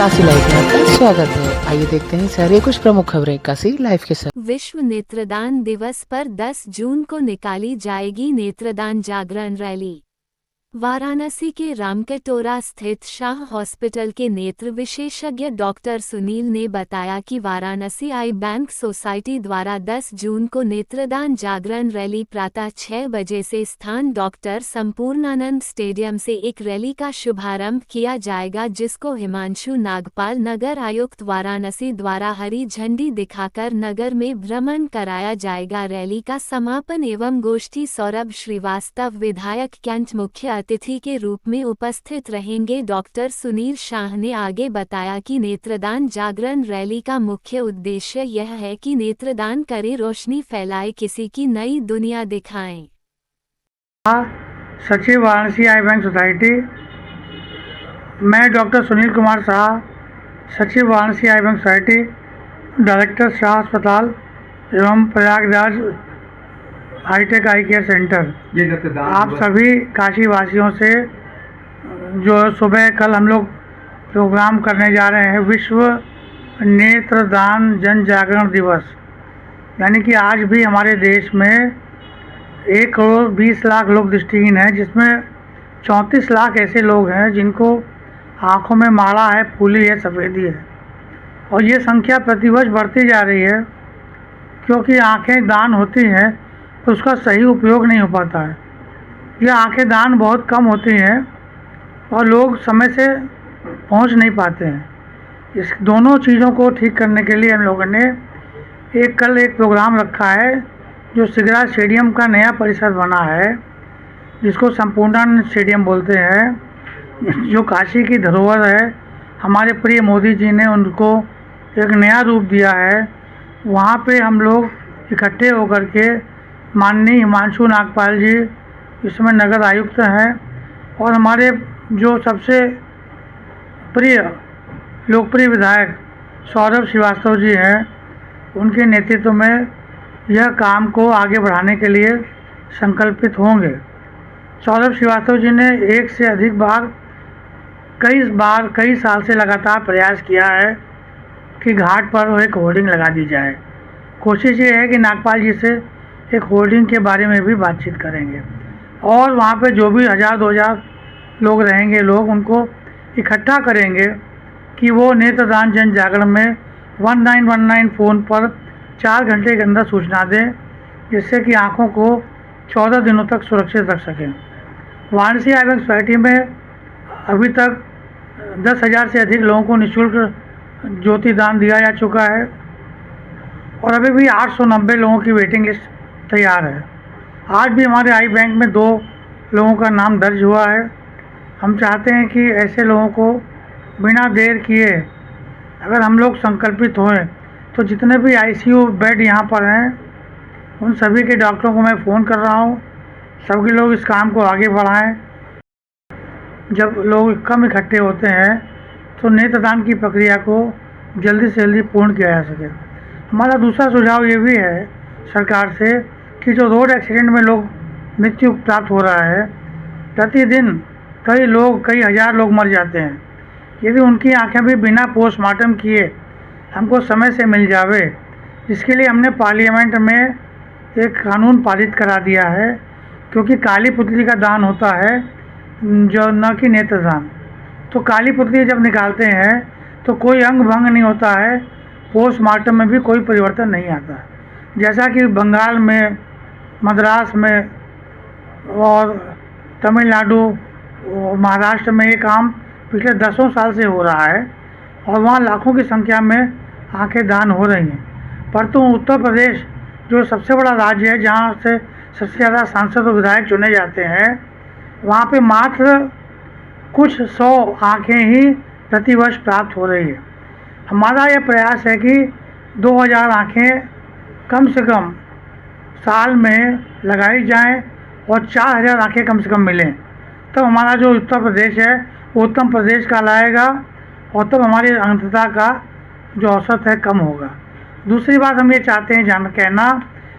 Kashi live में आपका स्वागत है। आइए देखते हैं सारे कुछ प्रमुख खबरें काशी लाइव के साथ। विश्व नेत्रदान दिवस पर 10 जून को निकाली जाएगी नेत्रदान जागरण रैली। वाराणसी के रामकटोरा स्थित शाह हॉस्पिटल के नेत्र विशेषज्ञ डॉक्टर सुनील ने बताया कि वाराणसी आई बैंक सोसाइटी द्वारा 10 जून को नेत्रदान जागरण रैली प्रातः 6 बजे से स्थान डॉक्टर संपूर्णानंद स्टेडियम से एक रैली का शुभारंभ किया जाएगा, जिसको हिमांशु नागपाल नगर आयुक्त वाराणसी द्वारा हरी झंडी दिखाकर नगर में भ्रमण कराया जाएगा। रैली का समापन एवं गोष्ठी सौरभ श्रीवास्तव विधायक कैंट मुख्य अतिथि के रूप में उपस्थित रहेंगे। डॉक्टर सुनील शाह ने आगे बताया कि नेत्रदान जागरण रैली का मुख्य उद्देश्य यह है कि नेत्रदान करें, रोशनी फैलाए, किसी की नई दुनिया दिखाएं। सचिव वाराणसी आई बैंक सोसाइटी, मैं डॉक्टर सुनील कुमार शाह, सचिव वाराणसी आई बैंक सोसाइटी, डायरेक्टर शाह अस्पताल एवं प्रयागराज हाईटेक आई केयर सेंटर, आप सभी काशी वासियों से जो सुबह कल हम लोग प्रोग्राम करने जा रहे हैं, विश्व नेत्रदान जन जागरण दिवस, यानी कि आज भी हमारे देश में 1 करोड़ 20 लाख लोग दृष्टिहीन हैं, जिसमें 34 लाख ऐसे लोग हैं जिनको आँखों में माड़ा है, फूली है, सफ़ेदी है, और ये संख्या प्रतिवर्ष बढ़ती जा रही है, क्योंकि आँखें दान होती हैं तो उसका सही उपयोग नहीं हो पाता है। ये आँखें दान बहुत कम होती हैं और लोग समय से पहुंच नहीं पाते हैं। इस दोनों चीज़ों को ठीक करने के लिए हम लोगों ने कल एक प्रोग्राम रखा है, जो सिगरा स्टेडियम का नया परिसर बना है, जिसको संपूर्णानंद स्टेडियम बोलते हैं, जो काशी की धरोहर है। हमारे प्रिय मोदी जी ने उनको एक नया रूप दिया है। वहाँ पे हम लोग इकट्ठे होकर के माननीय हिमांशु नागपाल जी इसमें नगर आयुक्त हैं, और हमारे जो सबसे प्रिय लोकप्रिय विधायक सौरभ श्रीवास्तव जी हैं, उनके नेतृत्व में यह काम को आगे बढ़ाने के लिए संकल्पित होंगे। सौरभ श्रीवास्तव जी ने एक से अधिक बार कई साल से लगातार प्रयास किया है कि घाट पर एक होर्डिंग लगा दी जाए। कोशिश ये है कि नागपाल जी से एक होर्डिंग के बारे में भी बातचीत करेंगे, और वहाँ पे जो भी 1000-2000 लोग रहेंगे, लोग उनको इकट्ठा करेंगे कि वो नेत्रदान जन जागरण में 1919 फ़ोन पर 4 घंटे के अंदर सूचना दें, जिससे कि आँखों को 14 दिनों तक सुरक्षित रख सकें। वाराणसी आई बैंक सोसाइटी में अभी तक 10,000 से अधिक लोगों को निःशुल्क ज्योति दान दिया जा चुका है, और अभी भी 890 लोगों की वेटिंग लिस्ट तैयार है। आज भी हमारे आई बैंक में 2 लोगों का नाम दर्ज हुआ है। हम चाहते हैं कि ऐसे लोगों को बिना देर किए अगर हम लोग संकल्पित हों, तो जितने भी आईसीयू बेड यहाँ पर हैं, उन सभी के डॉक्टरों को मैं फ़ोन कर रहा हूँ, सभी लोग इस काम को आगे बढ़ाएं। जब लोग कम इकट्ठे होते हैं तो नेत्रदान की प्रक्रिया को जल्दी से जल्दी पूर्ण किया जा सके। हमारा दूसरा सुझाव ये भी है सरकार से कि जो रोड एक्सीडेंट में लोग मृत्यु प्राप्त हो रहा है, प्रतिदिन कई हज़ार लोग मर जाते हैं। यदि उनकी आंखें भी बिना पोस्टमार्टम किए हमको समय से मिल जावे, इसके लिए हमने पार्लियामेंट में एक कानून पारित करा दिया है, क्योंकि काली पुतली का दान होता है, जो न कि नेत्रदान। तो काली पुतली जब निकालते हैं तो कोई अंग भंग नहीं होता है, पोस्टमार्टम में भी कोई परिवर्तन नहीं आता। जैसा कि बंगाल में, मद्रास में और तमिलनाडु, महाराष्ट्र में ये काम पिछले 10 साल से हो रहा है, और वहाँ लाखों की संख्या में आंखें दान हो रही हैं। परंतु उत्तर प्रदेश जो सबसे बड़ा राज्य है, जहाँ से सबसे ज़्यादा सांसद और विधायक चुने जाते हैं, वहाँ पे मात्र कुछ 100 आँखें ही प्रतिवर्ष प्राप्त हो रही है। हमारा यह प्रयास है कि 2000 आँखें कम से कम साल में लगाई जाएं, और 4000 आँखें कम से कम मिलें, तब हमारा जो उत्तर प्रदेश है वो उत्तम प्रदेश कहलाएगा, और तब हमारी अंधता का जो औसत है कम होगा। दूसरी बात हम ये चाहते हैं कहना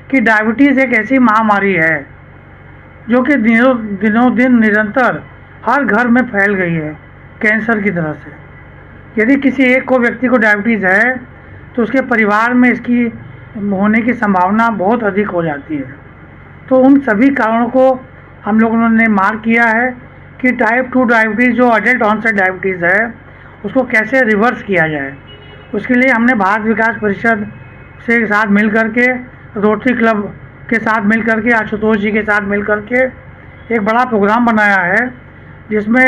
कि डायबिटीज़ एक ऐसी महामारी है जो कि दिनों दिन निरंतर हर घर में फैल गई है, कैंसर की तरह से। यदि किसी एक को व्यक्ति को डायबिटीज़ है तो उसके परिवार में इसकी होने की संभावना बहुत अधिक हो जाती है। तो उन सभी कारणों को हम लोगों ने मार्क किया है कि टाइप 2 डायबिटीज़ जो अडल्ट ऑनसेट डायबिटीज़ है उसको कैसे रिवर्स किया जाए। उसके लिए हमने भारत विकास परिषद से साथ मिल कर के, रोटरी क्लब के साथ मिल कर के, आशुतोष जी के साथ मिल कर के एक बड़ा प्रोग्राम बनाया है, जिसमें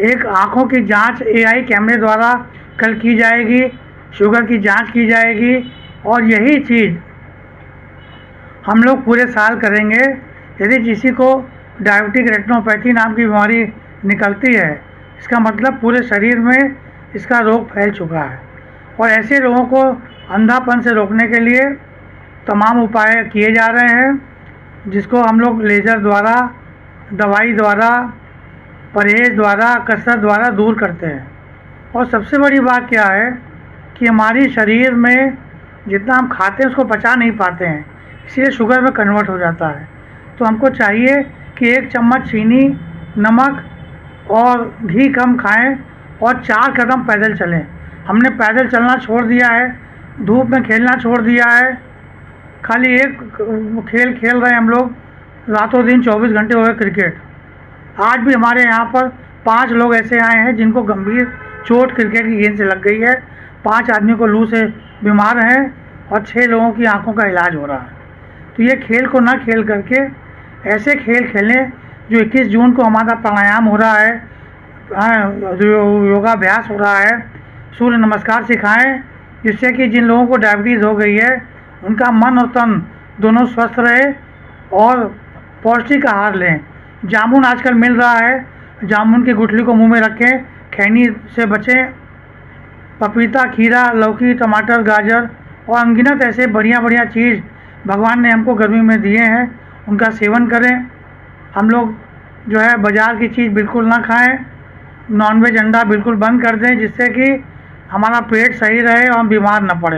एक आँखों की जांच AI कैमरे द्वारा कल की जाएगी, शुगर की जांच की जाएगी, और यही चीज़ हम लोग पूरे साल करेंगे। यदि किसी को डायबिटिक रेटिनोपैथी नाम की बीमारी निकलती है, इसका मतलब पूरे शरीर में इसका रोग फैल चुका है, और ऐसे लोगों को अंधापन से रोकने के लिए तमाम उपाय किए जा रहे हैं, जिसको हम लोग लेज़र द्वारा, दवाई द्वारा, परहेज़ द्वारा, कसरत द्वारा दूर करते हैं। और सबसे बड़ी बात क्या है कि हमारी शरीर में जितना हम खाते हैं उसको पचा नहीं पाते हैं, इसलिए शुगर में कन्वर्ट हो जाता है। तो हमको चाहिए कि 1 चम्मच चीनी, नमक और घी कम खाएं और 4 कदम पैदल चलें। हमने पैदल चलना छोड़ दिया है, धूप में खेलना छोड़ दिया है, खाली एक खेल खेल रहे हैं हम लोग रातों दिन 24 घंटे हो गए, क्रिकेट। आज भी हमारे यहाँ पर 5 लोग ऐसे आए हैं जिनको गंभीर चोट क्रिकेट की गेंद से लग गई है। 5 आदमी को लू से बीमार हैं और 6 लोगों की आंखों का इलाज हो रहा है। तो ये खेल को ना खेल करके ऐसे खेल खेलें। जो 21 जून को हमारा प्राणायाम हो रहा है, योगाभ्यास हो रहा है, सूर्य नमस्कार सिखाएं, जिससे कि जिन लोगों को डायबिटीज़ हो गई है उनका मन और तन दोनों स्वस्थ रहे, और पौष्टिक आहार लें। जामुन आजकल मिल रहा है, जामुन की गुठली को मुंह में रखें, खैनी से बचें। पपीता, खीरा, लौकी, टमाटर, गाजर और अनगिनत ऐसे बढ़िया बढ़िया चीज़ भगवान ने हमको गर्मी में दिए हैं, उनका सेवन करें। हम लोग जो है बाज़ार की चीज़ बिल्कुल ना खाएं, नॉनवेज, अंडा बिल्कुल बंद कर दें, जिससे कि हमारा पेट सही रहे और हम बीमार ना पड़े।